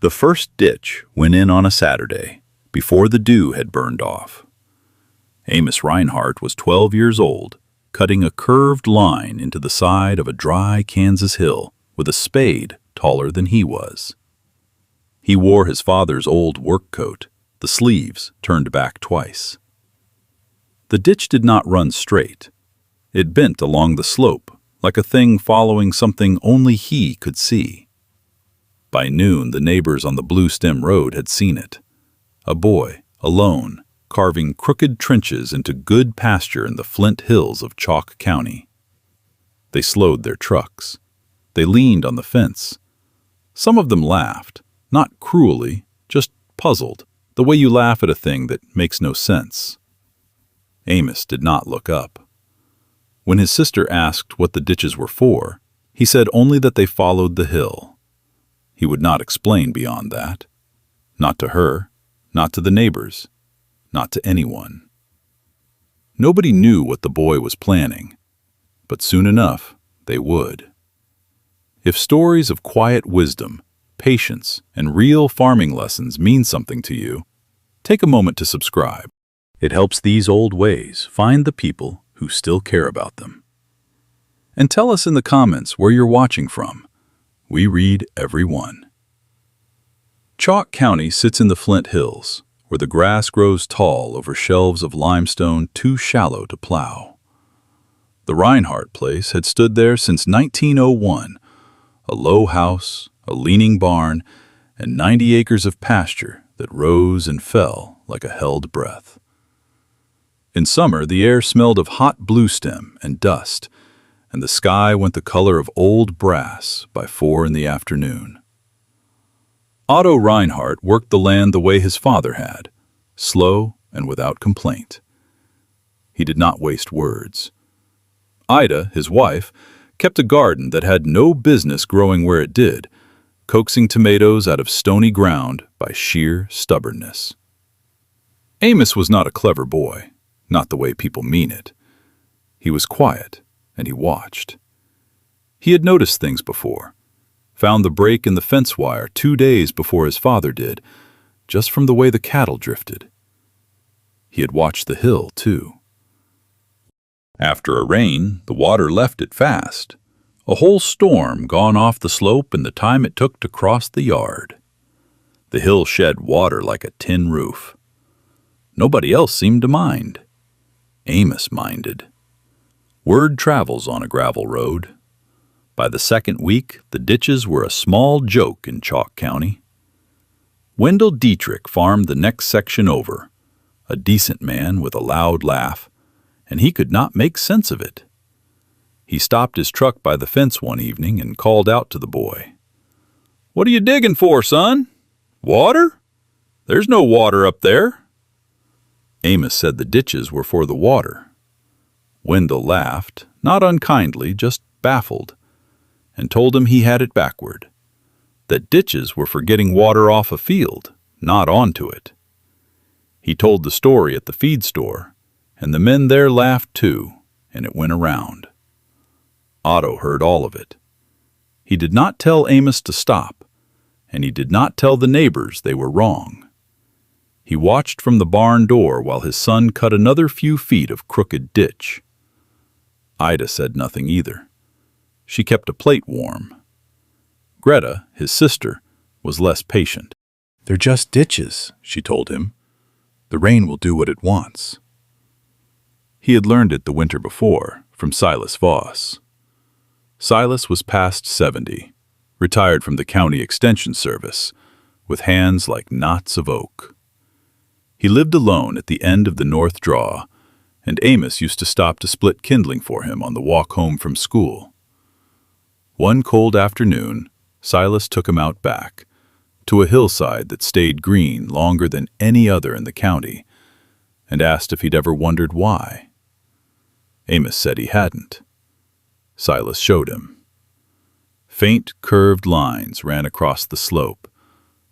The first ditch went in on a Saturday, before the dew had burned off. Amos Reinhardt was 12 years old, cutting a curved line into the side of a dry Kansas hill with a spade taller than he was. He wore his father's old work coat, the sleeves turned back twice. The ditch did not run straight. It bent along the slope, like a thing following something only he could see. By noon, the neighbors on the Blue Stem Road had seen it. A boy, alone, carving crooked trenches into good pasture in the Flint Hills of Chalk County. They slowed their trucks. They leaned on the fence. Some of them laughed, not cruelly, just puzzled, the way you laugh at a thing that makes no sense. Amos did not look up. When his sister asked what the ditches were for, he said only that they followed the hill. He would not explain beyond that. Not to her, not to the neighbors, not to anyone. Nobody knew what the boy was planning, but soon enough they would. If stories of quiet wisdom, patience, and real farming lessons mean something to you, take a moment to subscribe. It helps these old ways find the people who still care about them. And tell us in the comments where you're watching from. We read every one. Chalk County sits in the Flint Hills, where the grass grows tall over shelves of limestone too shallow to plow. The Reinhardt place had stood there since 1901, a low house, a leaning barn, and 90 acres of pasture that rose and fell like a held breath. In summer, the air smelled of hot bluestem and dust, and the sky went the color of old brass by 4 in the afternoon. Otto Reinhardt worked the land the way his father had, slow and without complaint. He did not waste words. Ida, his wife, kept a garden that had no business growing where it did, coaxing tomatoes out of stony ground by sheer stubbornness. Amos was not a clever boy, not the way people mean it. He was quiet, and he watched. He had noticed things before, found the break in the fence wire 2 days before his father did, just from the way the cattle drifted. He had watched the hill, too. After a rain, the water left it fast, a whole storm gone off the slope in the time it took to cross the yard. The hill shed water like a tin roof. Nobody else seemed to mind. Amos minded. Word travels on a gravel road. By the second week, the ditches were a small joke in Chalk County. Wendell Dietrich farmed the next section over, a decent man with a loud laugh, and he could not make sense of it. He stopped his truck by the fence one evening and called out to the boy. "What are you digging for, son? Water? There's no water up there." Amos said the ditches were for the water. Wendell laughed, not unkindly, just baffled, and told him he had it backward, that ditches were for getting water off a field, not onto it. He told the story at the feed store, and the men there laughed too, and it went around. Otto heard all of it. He did not tell Amos to stop, and he did not tell the neighbors they were wrong. He watched from the barn door while his son cut another few feet of crooked ditch. Ida said nothing either. She kept a plate warm. Greta, his sister, was less patient. "They're just ditches," she told him. "The rain will do what it wants." He had learned it the winter before from Silas Voss. Silas was past 70, retired from the county extension service, with hands like knots of oak. He lived alone at the end of the North Draw, and Amos used to stop to split kindling for him on the walk home from school. One cold afternoon, Silas took him out back, to a hillside that stayed green longer than any other in the county, and asked if he'd ever wondered why. Amos said he hadn't. Silas showed him. Faint, curved lines ran across the slope,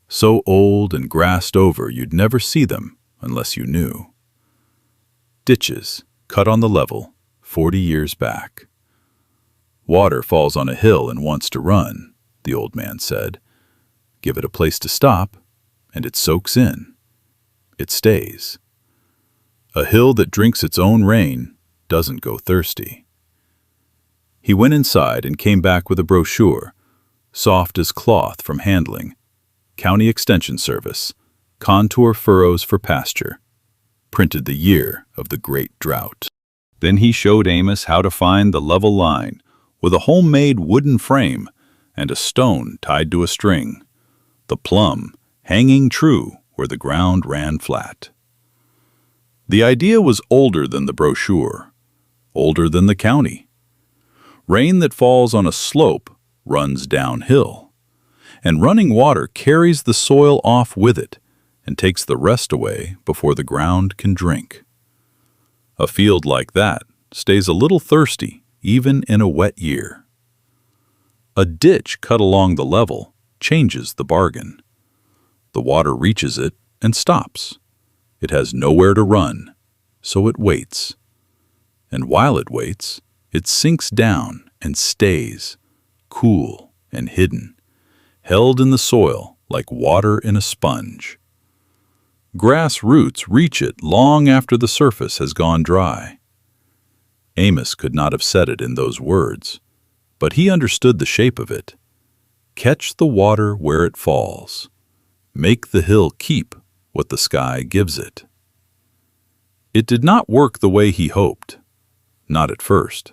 so old and grassed over you'd never see them unless you knew. Ditches, cut on the level, 40 years back. "Water falls on a hill and wants to run," the old man said. Give it a place to stop, and it soaks in. It stays. A hill that drinks its own rain doesn't go thirsty. He went inside and came back with a brochure, soft as cloth from handling. County Extension Service, contour furrows for pasture. Printed the year of the Great Drought. Then he showed Amos how to find the level line with a homemade wooden frame and a stone tied to a string, the plumb hanging true where the ground ran flat. The idea was older than the brochure, older than the county. Rain that falls on a slope runs downhill, and running water carries the soil off with it and takes the rest away before the ground can drink. A field like that stays a little thirsty even in a wet year. A ditch cut along the level changes the bargain. The water reaches it and stops. It has nowhere to run, so it waits. And while it waits, it sinks down and stays, cool and hidden, held in the soil like water in a sponge. Grass roots reach it long after the surface has gone dry. Amos could not have said it in those words, but he understood the shape of it. Catch the water where it falls. Make the hill keep what the sky gives it. It did not work the way he hoped. Not at first.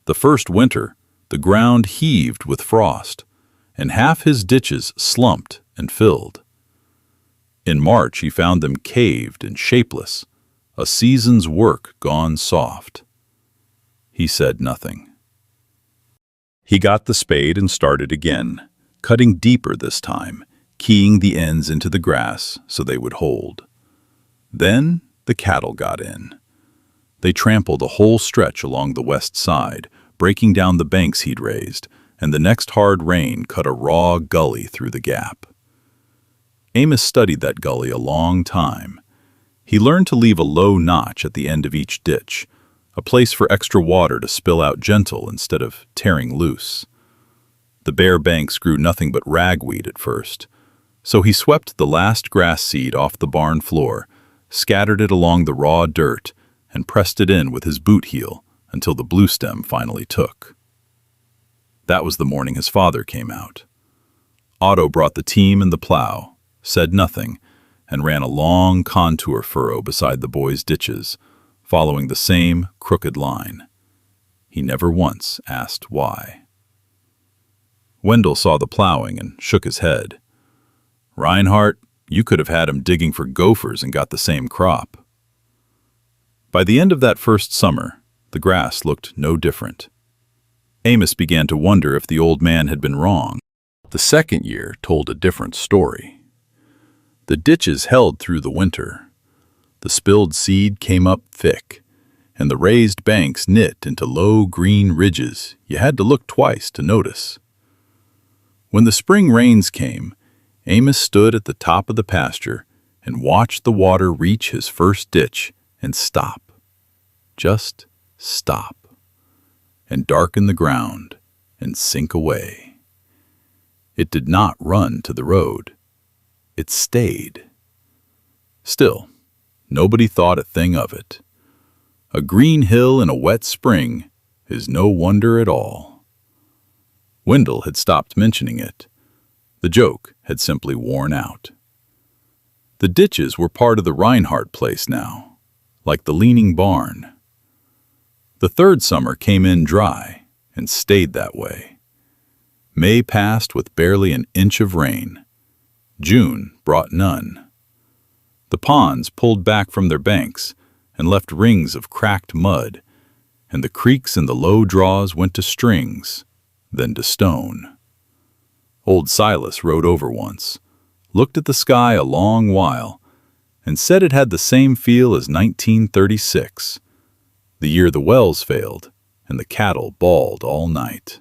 The first winter, the ground heaved with frost, and half his ditches slumped and filled. In March he found them caved and shapeless, a season's work gone soft. He said nothing. He got the spade and started again, cutting deeper this time, keying the ends into the grass so they would hold. Then the cattle got in. They trampled a whole stretch along the west side, breaking down the banks he'd raised, and the next hard rain cut a raw gully through the gap. Amos studied that gully a long time. He learned to leave a low notch at the end of each ditch, a place for extra water to spill out gentle instead of tearing loose. The bare banks grew nothing but ragweed at first, so he swept the last grass seed off the barn floor, scattered it along the raw dirt, and pressed it in with his boot heel until the blue stem finally took. That was the morning his father came out. Otto brought the team and the plow, said nothing, and ran a long contour furrow beside the boys' ditches, following the same crooked line. He never once asked why. Wendell saw the plowing and shook his head. "Reinhardt, you could have had him digging for gophers and got the same crop." By the end of that first summer, the grass looked no different. Amos began to wonder if the old man had been wrong. The second year told a different story. The ditches held through the winter. The spilled seed came up thick, and the raised banks knit into low green ridges you had to look twice to notice. When the spring rains came, Amos stood at the top of the pasture and watched the water reach his first ditch and stop. Just stop. And darken the ground and sink away. It did not run to the road. It stayed. Still, nobody thought a thing of it. A green hill in a wet spring is no wonder at all. Wendell had stopped mentioning it. The joke had simply worn out. The ditches were part of the Reinhardt place now, like the leaning barn. The third summer came in dry and stayed that way. May passed with barely an inch of rain. June brought none. The ponds pulled back from their banks and left rings of cracked mud, and the creeks in the low draws went to strings, then to stone. Old Silas rode over once, looked at the sky a long while, and said it had the same feel as 1936, the year the wells failed and the cattle bawled all night.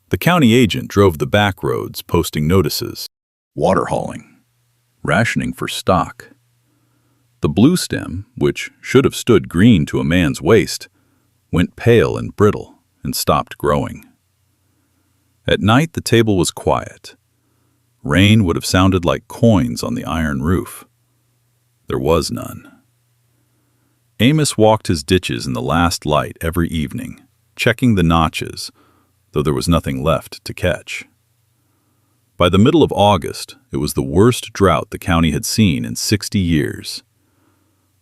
The county agent drove the back roads posting notices. Water hauling. Rationing for stock. The blue stem, which should have stood green to a man's waist, went pale and brittle and stopped growing. At night the table was quiet. Rain would have sounded like coins on the iron roof. There was none. Amos walked his ditches in the last light every evening, checking the notches, though there was nothing left to catch. By the middle of August, it was the worst drought the county had seen in 60 years.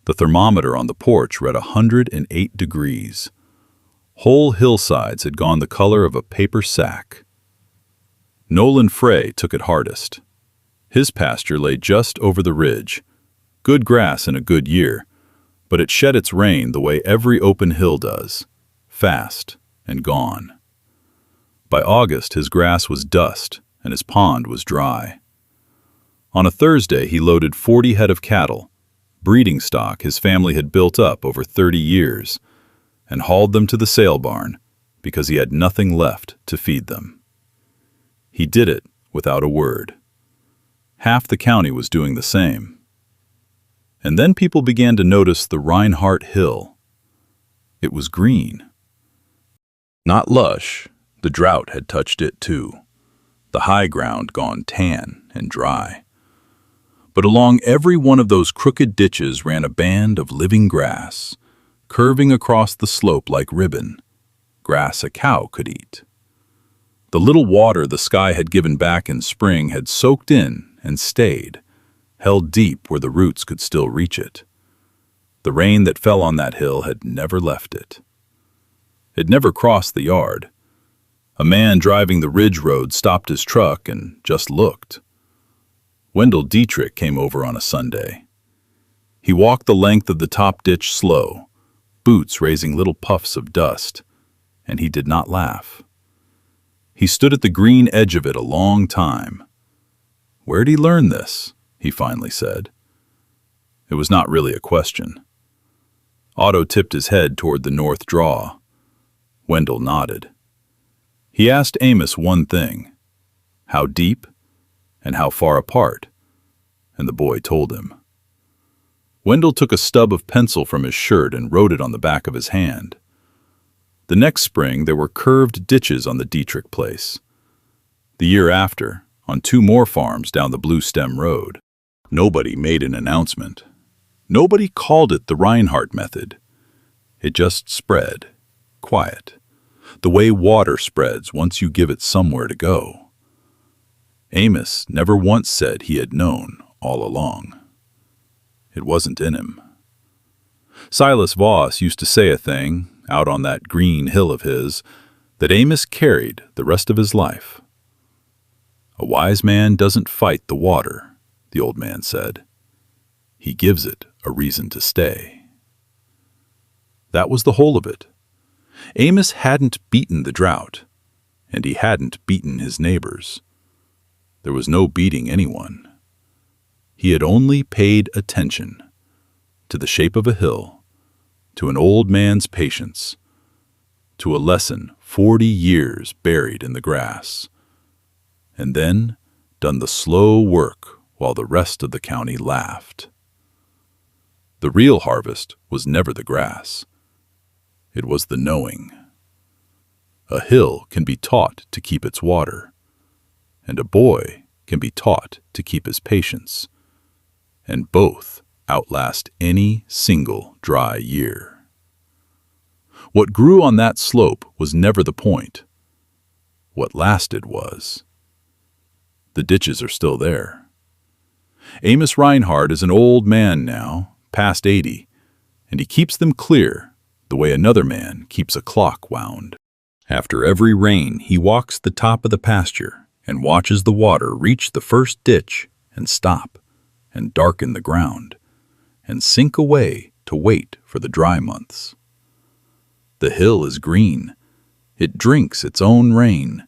The thermometer on the porch read 108 degrees. Whole hillsides had gone the color of a paper sack. Nolan Frey took it hardest. His pasture lay just over the ridge. Good grass in a good year, but it shed its rain the way every open hill does, fast and gone. By August, his grass was dust and his pond was dry. On a Thursday, he loaded 40 head of cattle, breeding stock his family had built up over 30 years, and hauled them to the sale barn because he had nothing left to feed them. He did it without a word. Half the county was doing the same. And then people began to notice the Reinhardt Hill. It was green. Not lush, the drought had touched it too, the high ground gone tan and dry. But along every one of those crooked ditches ran a band of living grass, curving across the slope like ribbon, grass a cow could eat. The little water the sky had given back in spring had soaked in and stayed, held deep where the roots could still reach it. The rain that fell on that hill had never left it. It never crossed the yard. A man driving the ridge road stopped his truck and just looked. Wendell Dietrich came over on a Sunday. He walked the length of the top ditch slow, boots raising little puffs of dust, and he did not laugh. He stood at the green edge of it a long time. "Where'd he learn this?" he finally said. It was not really a question. Otto tipped his head toward the north draw. Wendell nodded. He asked Amos one thing: how deep and how far apart, and the boy told him. Wendell took a stub of pencil from his shirt and wrote it on the back of his hand. The next spring there were curved ditches on the Dietrich place. The year after, on 2 more farms down the Blue Stem Road. Nobody made an announcement. Nobody called it the Reinhardt method. It just spread, quiet, the way water spreads once you give it somewhere to go. Amos never once said he had known all along. It wasn't in him. Silas Voss used to say a thing, out on that green hill of his, that Amos carried the rest of his life. A wise man doesn't fight the water, the old man said. He gives it a reason to stay. That was the whole of it. Amos hadn't beaten the drought, and he hadn't beaten his neighbors. There was no beating anyone. He had only paid attention to the shape of a hill, to an old man's patience, to a lesson 40 years buried in the grass, and then done the slow work while the rest of the county laughed. The real harvest was never the grass. It was the knowing. A hill can be taught to keep its water, and a boy can be taught to keep his patience, and both outlast any single dry year. What grew on that slope was never the point. What lasted was. The ditches are still there. Amos Reinhardt is an old man now, past 80, and he keeps them clear the way another man keeps a clock wound. After every rain, he walks the top of the pasture and watches the water reach the first ditch and stop and darken the ground and sink away to wait for the dry months. The hill is green. It drinks its own rain,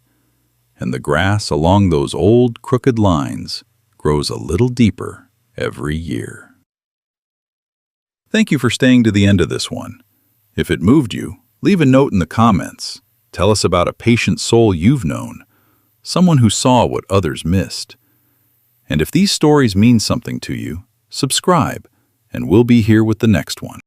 and the grass along those old crooked lines grows a little deeper every year. Thank you for staying to the end of this one. If it moved you, leave a note in the comments. Tell us about a patient soul you've known, someone who saw what others missed. And if these stories mean something to you, subscribe, and we'll be here with the next one.